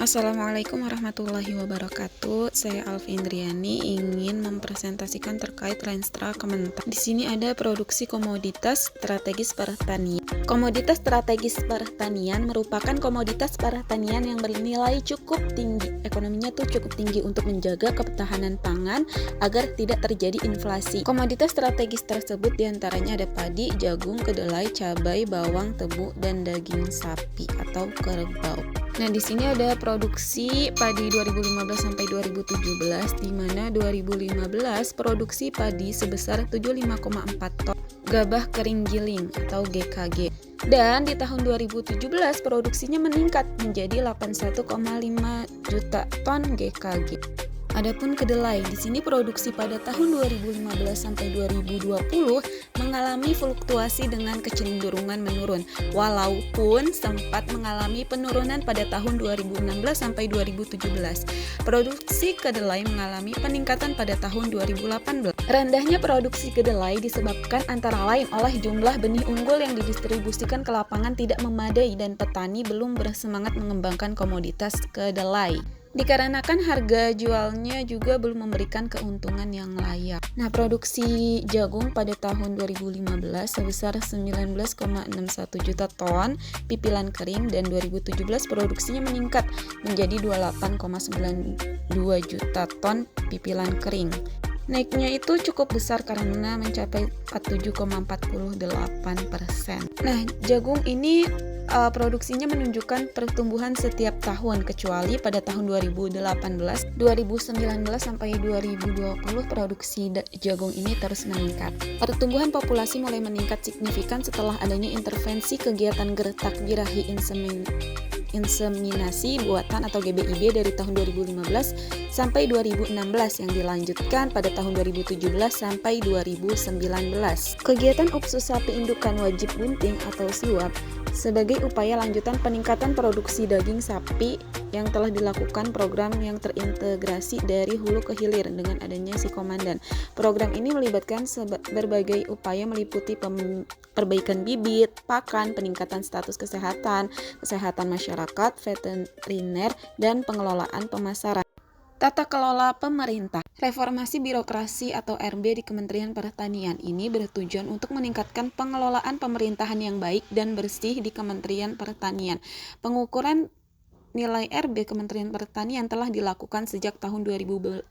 Assalamualaikum warahmatullahi wabarakatuh. Saya Alfi Indriani ingin mempresentasikan terkait Renstra Kementan. Di sini ada produksi komoditas strategis pertanian. Komoditas strategis pertanian merupakan komoditas pertanian yang bernilai cukup tinggi. Ekonominya tuh cukup tinggi untuk menjaga ketahanan pangan agar tidak terjadi inflasi. Komoditas strategis tersebut diantaranya ada padi, jagung, kedelai, cabai, bawang, tebu, dan daging sapi atau kerbau. Nah, di sini ada produksi padi 2015 sampai 2017, di mana 2015 produksi padi sebesar 75,4 ton gabah kering giling atau GKG. Dan di tahun 2017 produksinya meningkat menjadi 81,5 juta ton GKG. Adapun kedelai, di sini produksi pada tahun 2015 sampai 2020 mengalami fluktuasi dengan kecenderungan menurun, walaupun sempat mengalami penurunan pada tahun 2016 sampai 2017. Produksi kedelai mengalami peningkatan pada tahun 2018. Rendahnya produksi kedelai disebabkan antara lain oleh jumlah benih unggul yang didistribusikan ke lapangan tidak memadai dan petani belum bersemangat mengembangkan komoditas kedelai. Dikarenakan harga jualnya juga belum memberikan keuntungan yang layak. Nah, produksi jagung pada tahun 2015 sebesar 19,61 juta ton pipilan kering, dan 2017 produksinya meningkat menjadi 28,92 juta ton pipilan kering. Naiknya itu cukup besar karena mencapai 47,48%. Nah, jagung ini produksinya menunjukkan pertumbuhan setiap tahun, kecuali pada tahun 2018, 2019 sampai 2020 produksi jagung ini terus meningkat. Pertumbuhan populasi mulai meningkat signifikan setelah adanya intervensi kegiatan gertak birahi inseminasi buatan atau GBIB dari tahun 2015 sampai 2016 yang dilanjutkan pada tahun 2017 sampai 2019. Kegiatan upsus sapi indukan wajib bunting atau SIWAP sebagai upaya lanjutan peningkatan produksi daging sapi yang telah dilakukan program yang terintegrasi dari hulu ke hilir dengan adanya si komandan. Program ini melibatkan berbagai upaya meliputi perbaikan bibit, pakan, peningkatan status kesehatan masyarakat, veteriner, dan pengelolaan pemasaran. Tata kelola pemerintah. Reformasi birokrasi atau RB di Kementerian Pertanian ini bertujuan untuk meningkatkan pengelolaan pemerintahan yang baik dan bersih di Kementerian Pertanian. Pengukuran nilai RB Kementerian Pertanian telah dilakukan sejak tahun 2014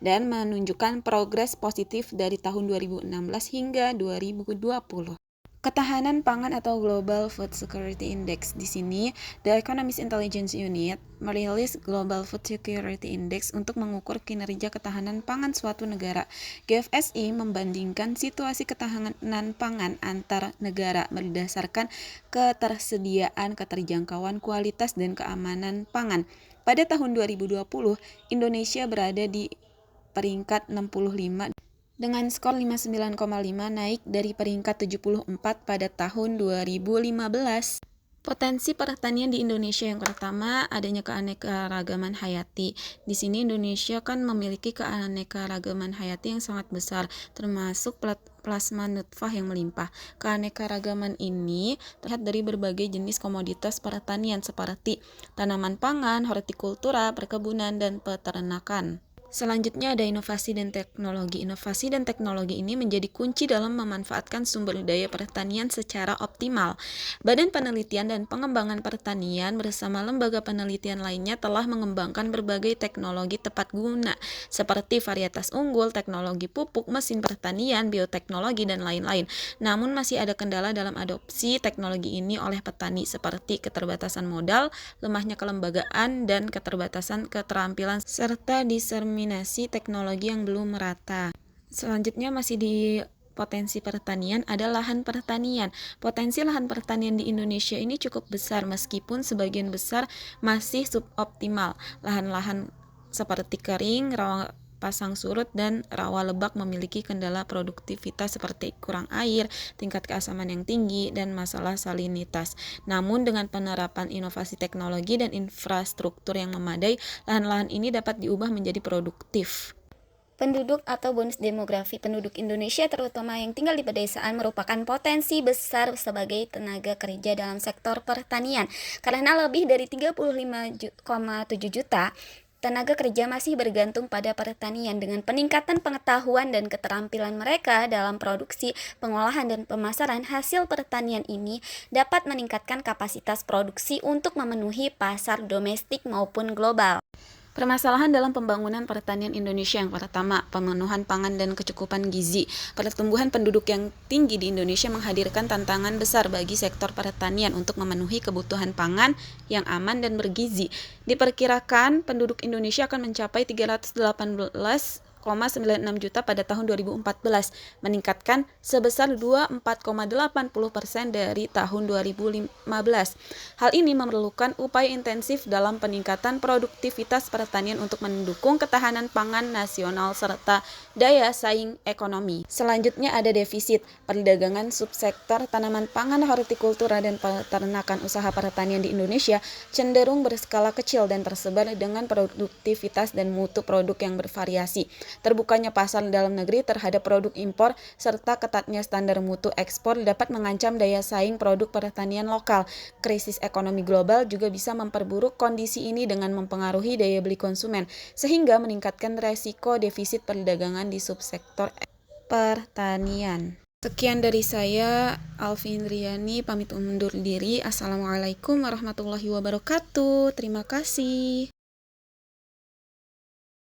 dan menunjukkan progres positif dari tahun 2016 hingga 2020. Ketahanan pangan atau Global Food Security Index. Di sini, The Economist Intelligence Unit merilis Global Food Security Index untuk mengukur kinerja ketahanan pangan suatu negara. GFSI membandingkan situasi ketahanan pangan antar negara berdasarkan ketersediaan, keterjangkauan, kualitas, dan keamanan pangan. Pada tahun 2020, Indonesia berada di peringkat 65 dengan skor 59,5, naik dari peringkat 74 pada tahun 2015. Potensi pertanian di Indonesia, yang pertama adanya keanekaragaman hayati. Di sini Indonesia kan memiliki keanekaragaman hayati yang sangat besar, termasuk plasma nutfah yang melimpah. Keanekaragaman ini terlihat dari berbagai jenis komoditas pertanian seperti tanaman pangan, hortikultura, perkebunan, dan peternakan. Selanjutnya ada inovasi dan teknologi. Inovasi dan teknologi ini menjadi kunci dalam memanfaatkan sumber daya pertanian secara optimal. Badan Penelitian dan Pengembangan Pertanian bersama lembaga penelitian lainnya telah mengembangkan berbagai teknologi tepat guna seperti varietas unggul, teknologi pupuk, mesin pertanian, bioteknologi, dan lain-lain. Namun masih ada kendala dalam adopsi teknologi ini oleh petani seperti keterbatasan modal, lemahnya kelembagaan, dan keterbatasan keterampilan serta diseminasi teknologi yang belum merata. Selanjutnya masih di potensi pertanian ada lahan pertanian. Potensi lahan pertanian di Indonesia ini cukup besar meskipun sebagian besar masih suboptimal. Lahan-lahan seperti kering, rawa pasang surut, dan rawa lebak memiliki kendala produktivitas seperti kurang air, tingkat keasaman yang tinggi, dan masalah salinitas. Namun dengan penerapan inovasi teknologi dan infrastruktur yang memadai, lahan-lahan ini dapat diubah menjadi produktif. Penduduk atau bonus demografi penduduk Indonesia terutama yang tinggal di pedesaan merupakan potensi besar sebagai tenaga kerja dalam sektor pertanian karena lebih dari 35,7 juta tenaga kerja masih bergantung pada pertanian. Dengan peningkatan pengetahuan dan keterampilan mereka dalam produksi, pengolahan, dan pemasaran hasil pertanian ini dapat meningkatkan kapasitas produksi untuk memenuhi pasar domestik maupun global. Permasalahan dalam pembangunan pertanian Indonesia yang pertama, pemenuhan pangan dan kecukupan gizi. Pertumbuhan penduduk yang tinggi di Indonesia menghadirkan tantangan besar bagi sektor pertanian untuk memenuhi kebutuhan pangan yang aman dan bergizi. Diperkirakan penduduk Indonesia akan mencapai 318,96 juta pada tahun 2014, meningkatkan sebesar 24,80% dari tahun 2015. Hal ini memerlukan upaya intensif dalam peningkatan produktivitas pertanian untuk mendukung ketahanan pangan nasional serta daya saing ekonomi. Selanjutnya ada defisit. Perdagangan subsektor tanaman pangan, hortikultura, dan peternakan usaha pertanian di Indonesia cenderung berskala kecil dan tersebar dengan produktivitas dan mutu produk yang bervariasi. Terbukanya pasar dalam negeri terhadap produk impor serta ketatnya standar mutu ekspor dapat mengancam daya saing produk pertanian lokal. Krisis ekonomi global juga bisa memperburuk kondisi ini dengan mempengaruhi daya beli konsumen, sehingga meningkatkan resiko defisit perdagangan di subsektor pertanian. Sekian dari saya, Alvin Riani, pamit undur diri. Assalamualaikum warahmatullahi wabarakatuh. Terima kasih.